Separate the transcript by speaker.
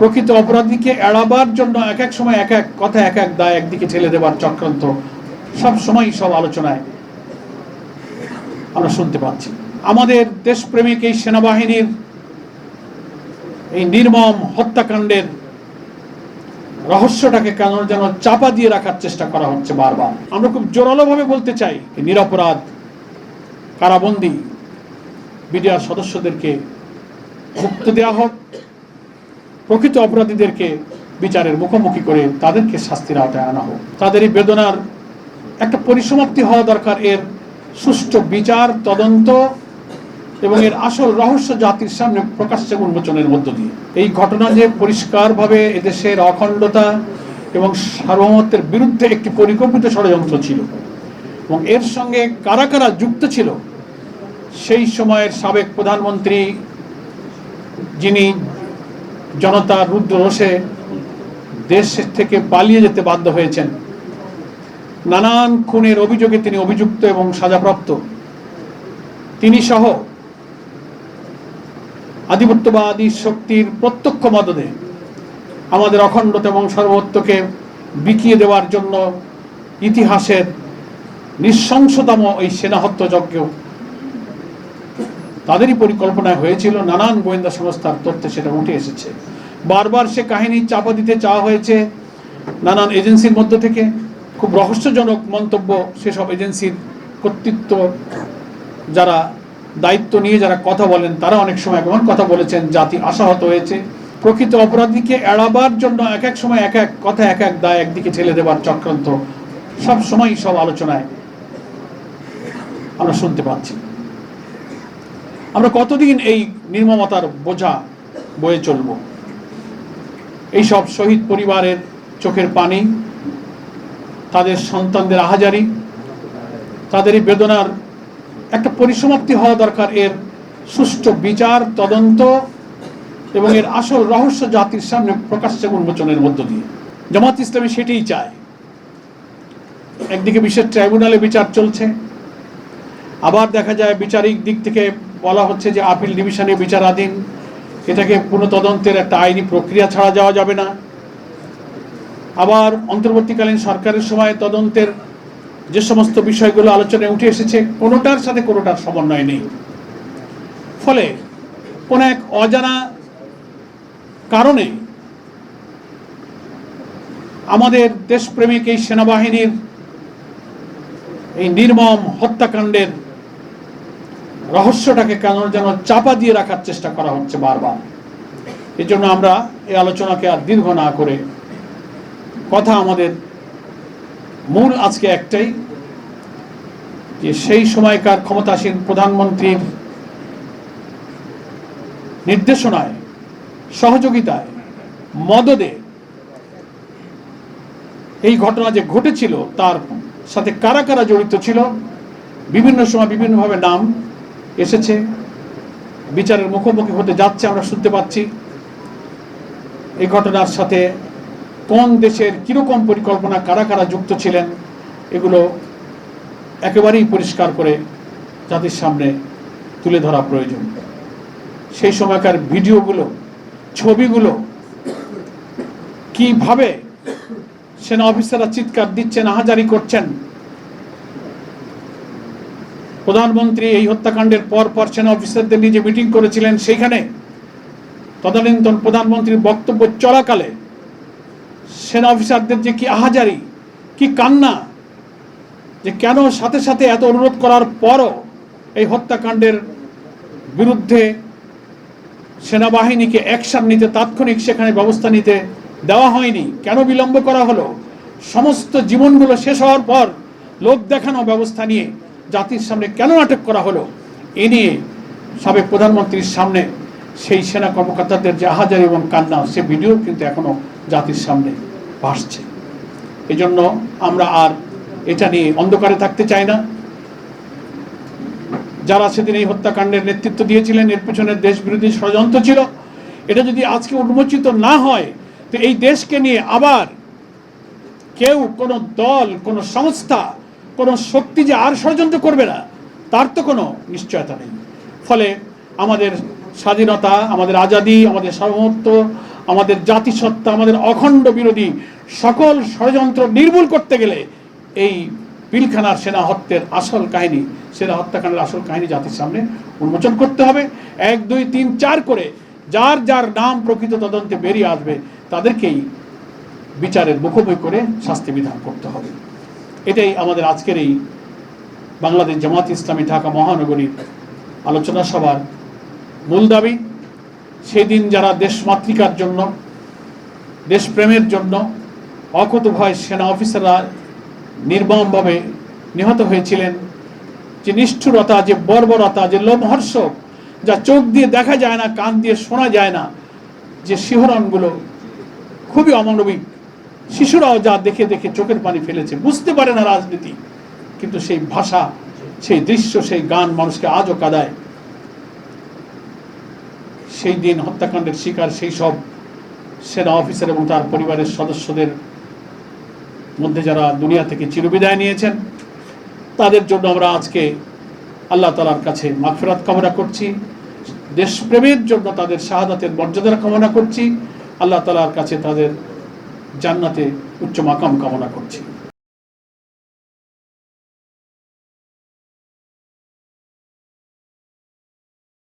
Speaker 1: প্রকৃত অপরাধীকে এড়াবার জন্য এক এক সময় এক এক কথা এক এক দায় একদিকে ঠেলে দেবার চক্রান্ত সব সময় সব আলোচনায় আমরা শুনতে পাচ্ছি। আমাদের দেশপ্রেমিক এই সেনাবাহিনীর এই নির্মম হত্যাকাণ্ডের রহস্যটাকে কেন যেন চাপা দিয়ে রাখার চেষ্টা করা হচ্ছে বারবার। আমরা খুব জোরালোভাবে বলতে চাই, নিরপরাধ কারাবন্দী বিডিআর সদস্যদেরকে মুক্তি দেওয়া হোক, প্রকৃত অপরাধীদেরকে বিচারের মুখোমুখি করে তাদেরকে শাস্তির আওতায় আনা হোক। তাদের এই বেদনার একটা পরিসমাপ্তি হওয়া দরকার। এর সুষ্ঠু বিচার, তদন্ত এবং এর আসল রহস্য জাতির সামনে প্রকাশ্যে উন্মোচনের মধ্য দিয়ে এই ঘটনা যে পরিষ্কারভাবে এদেশের অখণ্ডতা এবং সার্বভৌমত্বের বিরুদ্ধে একটি পরিকল্পিত ষড়যন্ত্র ছিল এবং এর সঙ্গে কারা কারা যুক্ত ছিল সেই সময়ের সাবেক প্রধানমন্ত্রী, যিনি জনতার রুদ্র রোষে দেশ থেকে পালিয়ে যেতে বাধ্য হয়েছেন, নানান খুনের অভিযোগে তিনি অভিযুক্ত এবং সাজাপ্রাপ্ত, তিনি সহ আধিপত্যবাদী শক্তির প্রত্যক্ষ মদদে আমাদের অখণ্ডতা এবং সার্বভৌমত্বকে বিকিয়ে দেওয়ার জন্য ইতিহাসের নৃশংসতম এই সেনা হত্যাযজ্ঞ তাদেরই পরিকল্পনায় হয়েছিল। নানান গোয়েন্দা সংস্থার তথ্যে সেটা উঠে এসেছে। বারবার সে কাহিনী চাপা দিতে চাওয়া হয়েছে নানান এজেন্সির মধ্য থেকে। খুব রহস্যজনক মন্তব্য সেসব এজেন্সির কর্তৃত্ব, যারা দায়িত্ব নিয়ে যারা কথা বলেন, তারা অনেক সময় এমন কথা বলেছেন জাতি আশাহত হয়েছে। প্রকৃত অপরাধীকে এড়াবার জন্য এক এক সময় এক এক কথা এক এক দায় একদিকে ঠেলে দেবার চক্রান্ত সব সময় সব আলোচনায় আমরা শুনতে পাচ্ছি। আমরা কতদিন এই নির্মমতার বোঝা বয়ে চলব? এইসব শহীদ পরিবারের চোখের পানি, তাদের সন্তানদের আহাজারি, তাদের এই বেদনার একটা পরিসমাপ্তি হওয়া দরকার। এর সুষ্ঠু বিচার, তদন্ত এবং এর আসল রহস্য জাতির সামনে প্রকাশ্যে উন্মোচনের মধ্য দিয়ে জামাত ইসলামী সেটাই চায়। একদিকে বিশেষ ট্রাইব্যুনালে বিচার চলছে, আবার দেখা যায় বিচারিক দিক থেকে বলা হচ্ছে যে আপিল ডিভিশনে বিচারাধীন, এটাকে পুনঃতদন্তের একটা আইনি প্রক্রিয়া ছাড়া যাওয়া যাবে না। আবার অন্তর্বর্তীকালীন সরকারের সময় তদন্তের যে সমস্ত বিষয়গুলো আলোচনায় উঠে এসেছে, কোনোটার সাথে কোনোটার সমন্বয় নেই। ফলে কোন এক অজানা কারণে আমাদের দেশপ্রেমিক এই সেনাবাহিনীর এই নির্মম হত্যাকাণ্ডের রহস্যটাকে কেন যেন চাপা দিয়ে রাখার চেষ্টা করা হচ্ছে বারবার। এই জন্য আমরা এই আলোচনাকে আর দীর্ঘ না করে কথা, আমাদের মূল আজকে একটাই, যে সেই সময়কার ক্ষমতাসীন প্রধানমন্ত্রীর নির্দেশনায়, সহযোগিতায়, মদদে এই ঘটনা যে ঘটেছিল তার সাথে কারা কারা জড়িত ছিল, বিভিন্ন সময় বিভিন্নভাবে নাম এসেছে, বিচারের মুখোমুখি হতে যাচ্ছে, আমরা শুনতে পাচ্ছি। এই ঘটনার সাথে কোন দেশের কিরকম পরিকল্পনা, কারা কারা যুক্ত ছিলেন, এগুলো একেবারেই পরিষ্কার করে জাতির সামনে তুলে ধরা প্রয়োজন। সেই সময়কার ভিডিওগুলো, ছবিগুলো, কিভাবে সেনা অফিসাররা চিৎকার দিচ্ছেন, আহাজারি করছেন। প্রধানমন্ত্রী এই হত্যাকাণ্ডের পর সেনা অফিসারদের নিয়ে যে মিটিং করেছিলেন, সেইখানে তদানীন্তন প্রধানমন্ত্রীর বক্তব্য চলাকালে সেনা অফিসারদের যে কি আহাজারি, কি কান্না, যে কেন সাথে সাথে এত অনুরোধ করার পরও এই হত্যাকাণ্ডের বিরুদ্ধে সেনাবাহিনীকে অ্যাকশন নিতে, তাৎক্ষণিক সেখানে ব্যবস্থা নিতে দেওয়া হয়নি, কেন বিলম্ব করা হলো। সমস্ত জীবনগুলো শেষ হওয়ার পর লোক দেখানো ব্যবস্থা নিয়ে জাতির সামনে কেন নাটক করা হলো, এ নিয়ে সাবেক প্রধানমন্ত্রীর সামনে সেই সেনা কর্মকর্তাদের যে আহাজারি এবং কান্না, সে ভিডিও কিন্তু এখনো জাতির সামনে ভাসছে। এই জন্য আমরা আর এটা নিয়ে অন্ধকারে থাকতে চাই না। যারা সেদিন এই হত্যাকাণ্ডের নেতৃত্ব দিয়েছিলেন, এর পিছনে দেশ বিরোধী ষড়যন্ত্র ছিল। এটা যদি আজকে উন্মোচিত না হয়, তো এই দেশকে নিয়ে আবার কেউ, কোনো দল, কোনো সংস্থা, কোনো শক্তি যে আর ষড়যন্ত্র করবে না, তার তো কোনো নিশ্চয়তা নেই। ফলে আমাদের স্বাধীনতা, আমাদের আজাদি, আমাদের সার্বভৌমত্ব, আমাদের জাতিসত্তা, আমাদের অখণ্ড বিরোধী সকল ষড়যন্ত্র নির্মূল করতে গেলে এই পিলখানার সেনা হত্যার আসল কাহিনী, সেনা হত্যাকাণ্ডের আসল কাহিনী জাতির সামনে উন্মোচন করতে হবে। 1, 2, 3, 4 করে যার যার নাম প্রকৃত তদন্তে বেরিয়ে আসবে তাদেরকেই বিচারের মুখোমুখি করে শাস্তি বিধান করতে হবে। এটাই আমাদের আজকের এই বাংলাদেশ জামাত ইসলামী ঢাকা মহানগরীর আলোচনা সভার মূল দাবি। সেদিন যারা দেশমাতৃকার জন্য, দেশপ্রেমের জন্য অকুতোভয় সেনা অফিসাররা নির্মমভাবে নিহত হয়েছিলেন, যে নিষ্ঠুরতা, যে বর্বরতা, যে লোমহর্ষক, যা চোখ দিয়ে দেখা যায় না, কান দিয়ে শোনা যায় না, যে শিহরণগুলো খুবই অমানবিক, শিশুরাও যা দেখে দেখে চোখের পানি ফেলেছে, বুঝতে পারে না রাজনীতি, কিন্তু সেই ভাষা, সেই দৃশ্য, সেই গান মানুষকে আজও কাঁদায়। সেই দিন হত্যাকাণ্ডের শিকার সেই সব সেনা অফিসার এবং তার পরিবারের সদস্যদের মধ্যে যারা দুনিয়া থেকে চিরবিদায় নিয়েছেন, তাদের জন্য আমরা আজকে আল্লাহ তাআলার কাছে মাগফিরাত কামনা করছি। দেশপ্রেমের জন্য তাদের শাহাদাতের মর্যাদা কামনা করছি। আল্লাহ তাআলার কাছে তাদের জান্নাতে উচ্চ মাকাম কামনা করছি।